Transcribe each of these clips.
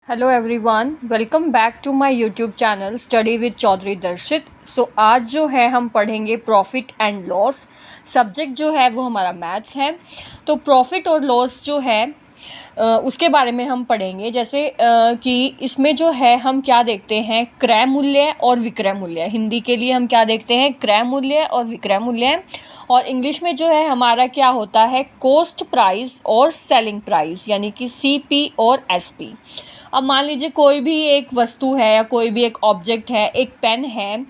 Hello everyone, welcome back to my YouTube channel study with Chaudhary Darshit. आज जो है हम पढ़ेंगे प्रॉफिट एंड लॉस। सब्जेक्ट जो है वो हमारा मैथ्स है। तो प्रॉफिट और लॉस जो है उसके बारे में हम पढ़ेंगे। जैसे कि इसमें जो है हम क्या देखते हैं, क्रय मूल्य और विक्रय मूल्य। हिंदी के लिए हम क्या देखते हैं, क्रय मूल्य और विक्रय मूल्य। और इंग्लिश में जो है हमारा क्या होता है, कॉस्ट प्राइस और सेलिंग प्राइस, यानी कि सीपी और एसपी। अब मान लीजिए कोई भी एक वस्तु है या कोई भी एक ऑब्जेक्ट है, एक पेन है,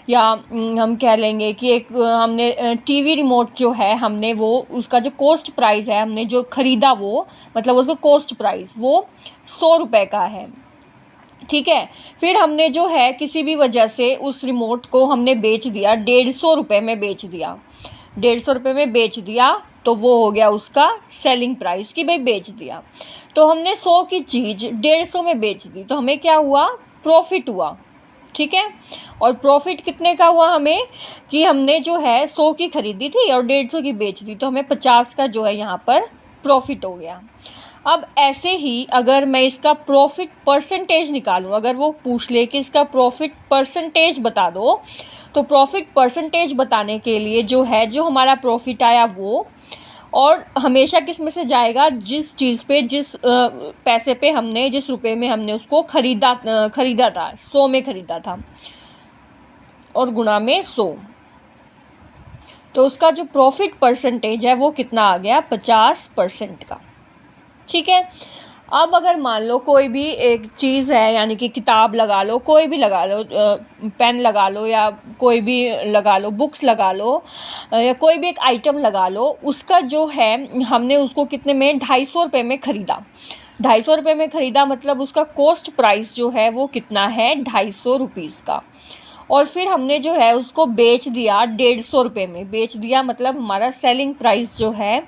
या हम कह लेंगे कि एक हमने टीवी रिमोट जो है हमने वो उसका जो कॉस्ट प्राइस है, हमने जो ख़रीदा वो मतलब उसका कॉस्ट प्राइस वो 100 रुपये का है। ठीक है, फिर हमने जो है किसी भी वजह से उस रिमोट को हमने बेच दिया, 150 रुपये में बेच दिया। 150 रुपये में बेच दिया तो वो हो गया उसका सेलिंग प्राइस कि भाई बेच दिया। तो हमने 100 की चीज़ 150 में बेच दी तो हमें क्या हुआ, प्रॉफिट हुआ। ठीक है, और प्रॉफिट कितने का हुआ हमें कि हमने जो है 100 की खरीदी थी और 150 की बेच दी, तो हमें 50 का जो है यहाँ पर प्रॉफिट हो गया। अब ऐसे ही अगर मैं इसका प्रॉफिट परसेंटेज निकालूं, अगर वो पूछ ले कि इसका प्रॉफिट परसेंटेज बता दो, तो प्रॉफिट परसेंटेज बताने के लिए जो है जो हमारा प्रॉफिट आया वो, और हमेशा किस में से जाएगा, जिस चीज़ पे जिस पैसे पे हमने, जिस रुपए में हमने उसको खरीदा था, 100 में खरीदा था और गुणा में 100, तो उसका जो प्रॉफिट परसेंटेज है वो कितना आ गया, 50% का। ठीक है, अब अगर मान लो कोई भी एक चीज़ है, यानी कि किताब लगा लो, कोई भी लगा लो, पेन लगा लो या कोई भी लगा लो, बुक्स लगा लो या कोई भी एक आइटम लगा लो, उसका जो है हमने उसको कितने में, 250 रुपये में ख़रीदा। 250 रुपये में ख़रीदा मतलब उसका कॉस्ट प्राइस जो है वो कितना है, 250 रुपीज़ का। और फिर हमने जो है उसको बेच दिया 150 रुपये में, बेच दिया मतलब हमारा सेलिंग प्राइस जो है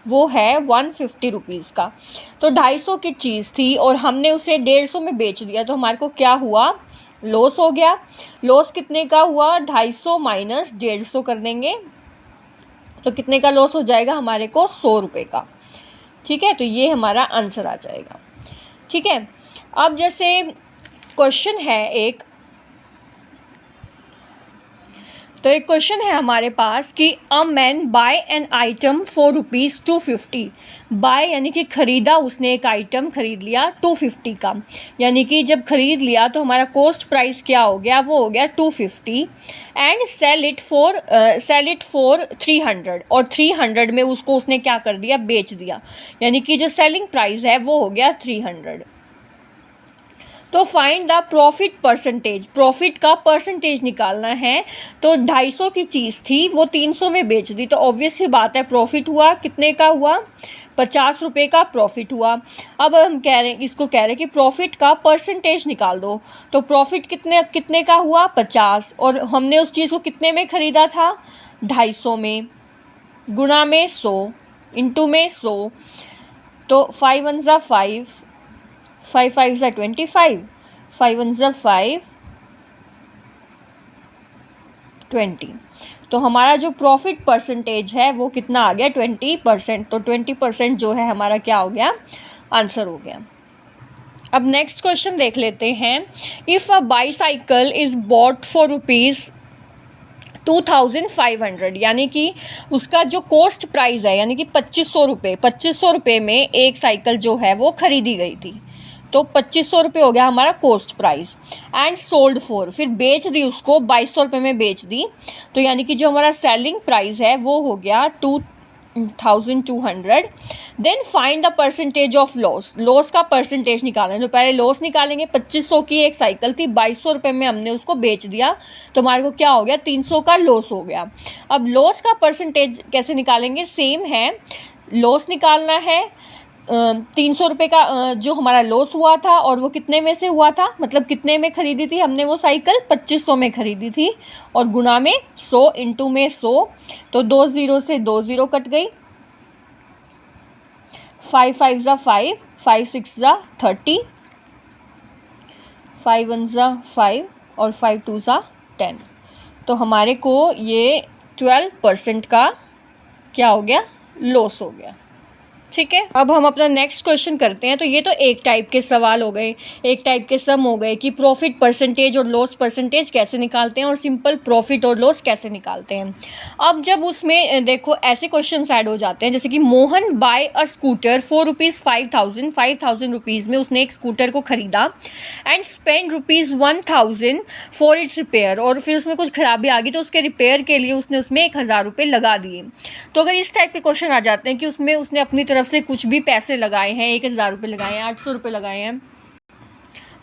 वो है 150 रुपीज़ का। तो 250 की चीज़ थी और हमने उसे 150 में बेच दिया, तो हमारे को क्या हुआ, लॉस हो गया। लॉस कितने का हुआ, 250 माइनस 150 कर देंगे तो कितने का लॉस हो जाएगा हमारे को, 100 रुपये का। ठीक है, तो ये हमारा आंसर आ जाएगा। ठीक है, अब जैसे क्वेश्चन है एक, तो एक क्वेश्चन है हमारे पास कि a man buy an item for ₹250। Buy यानी कि ख़रीदा, उसने एक आइटम ख़रीद लिया 250 का, यानी कि जब ख़रीद लिया तो हमारा कॉस्ट प्राइस क्या हो गया, वो हो गया 250। एंड सेल इट फॉर 300, और 300 में उसको उसने क्या कर दिया, बेच दिया, यानी कि जो सेलिंग प्राइस है वो हो गया 300। तो find the profit percentage, profit का परसेंटेज निकालना है। तो 250 की चीज़ थी वो 300 में बेच दी, तो ऑब्वियस ही बात है प्रॉफिट हुआ, कितने का हुआ, 50 रुपये का प्रॉफिट हुआ। अब हम कह रहे हैं, इसको कह रहे हैं कि प्रॉफिट का परसेंटेज निकाल दो। तो प्रॉफिट कितने का हुआ, 50, और हमने उस चीज़ को कितने में ख़रीदा था, 250 में, गुणा में 100, इंटू में 100, तो 5 1 ज़ा 5, 5 5 ज़ा 25, 5 1 ज़ा 5, 20। तो हमारा जो प्रॉफिट परसेंटेज है वो कितना आ गया, 20%। तो 20% जो है हमारा क्या हो गया, आंसर हो गया। अब नेक्स्ट क्वेश्चन देख लेते हैं। If a bicycle is bought for ₹2500, यानी कि उसका जो कॉस्ट प्राइस है, यानी कि 2500 रुपये में एक साइकिल जो है वो ख़रीदी गई थी, तो 2500 रुपये हो गया हमारा cost price. And sold for, फिर बेच दी उसको 2200 रुपये में बेच दी, तो यानी कि जो हमारा सेलिंग प्राइस है वो हो गया 2200। Then find the percentage of loss, loss का परसेंटेज निकालना है। तो पहले लॉस निकालेंगे, 2500 की एक साइकिल थी, 2200 रुपये में हमने उसको बेच दिया, तो हमारे को क्या हो गया, 300 का लॉस हो गया। अब लॉस का परसेंटेज कैसे निकालेंगे, सेम है, लॉस निकालना है, 300 रुपये का जो हमारा लॉस हुआ था, और वो कितने में से हुआ था, मतलब कितने में ख़रीदी थी हमने वो साइकिल, 2500 में ख़रीदी थी, और गुणा में 100, इंटू में 100, तो 2 0 से 2 0 कट गई, 5 5 ज़ा 5, 5 6 ज़ा 30, 5 1 ज़ा 5 और 5 2 ज़ा 10। तो हमारे को ये 12% का क्या हो गया, लॉस हो गया। ठीक है, अब हम अपना नेक्स्ट क्वेश्चन करते हैं। तो ये तो एक टाइप के सवाल हो गए, एक टाइप के सम हो गए कि प्रॉफिट परसेंटेज और लॉस परसेंटेज कैसे निकालते हैं और सिंपल प्रॉफिट और लॉस कैसे निकालते हैं। अब जब उसमें देखो ऐसे क्वेश्चन ऐड हो जाते हैं जैसे कि Mohan buy a scooter for ₹5,000 rupees में उसने एक स्कूटर को खरीदा and spend ₹1,000 for its repair, और फिर उसमें कुछ खराबी आ गई तो उसके रिपेयर के लिए उसने उसमें 1,000 रुपये लगा दिए। तो अगर इस टाइप के क्वेश्चन आ जाते हैं कि उसमें उसने अपनी तरफ से कुछ भी पैसे लगाए हैं, 1,000 रुपये लगाए हैं, 800 रुपये लगाए हैं,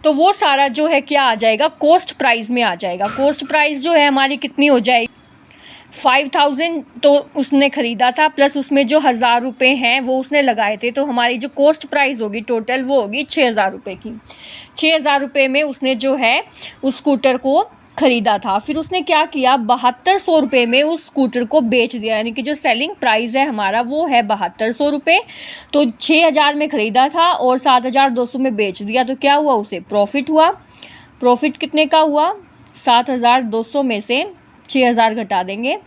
तो वो सारा जो है क्या आ जाएगा, कॉस्ट प्राइस में आ जाएगा। कॉस्ट प्राइस जो है हमारी कितनी हो जाएगी, 5,000 तो उसने ख़रीदा था प्लस उसमें जो 1,000 रुपये हैं वो उसने लगाए थे, तो हमारी जो कॉस्ट प्राइस होगी टोटल वो होगी 6,000 रुपये की। 6,000 रुपये में उसने जो है उस स्कूटर को ख़रीदा था। फिर उसने क्या किया, 7,200 रुपये में उस स्कूटर को बेच दिया, यानी कि जो सेलिंग प्राइस है हमारा वो है 7,200 रुपये। तो 6,000 में ख़रीदा था और 7,200 में बेच दिया, तो क्या हुआ, उसे प्रॉफिट हुआ। प्रॉफिट कितने का हुआ, 7,200 में से 6,000 घटा देंगे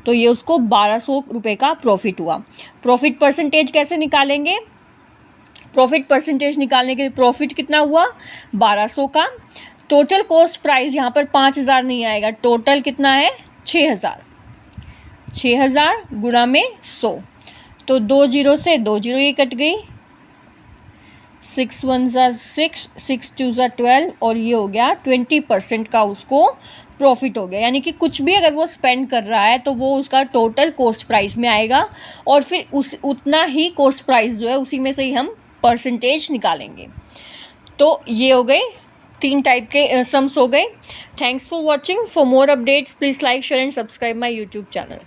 तो ये उसको 1,200 रुपये का प्रॉफिट हुआ। प्रॉफिट परसेंटेज कैसे निकालेंगे, प्रॉफिट परसेंटेज निकालने के लिए प्रॉफिट कितना हुआ, 1,200 का। टोटल कॉस्ट प्राइस यहाँ पर 5,000 नहीं आएगा, टोटल कितना है 6,000, 6,000 गुणा में 100, तो 2 जीरो से 2 जीरो ये कट गई, 6 1 ज़ा 6, 6 2 ज़ा 12 और ये हो गया 20% का उसको प्रॉफिट हो गया। यानी कि कुछ भी अगर वो स्पेंड कर रहा है तो वो उसका टोटल कॉस्ट प्राइस में आएगा और फिर उतना ही कॉस्ट प्राइस जो है उसी में से ही हम परसेंटेज निकालेंगे। तो ये हो गए 3 टाइप के सम्स हो गए। Thanks for watching. For more updates please like share and subscribe my YouTube channel.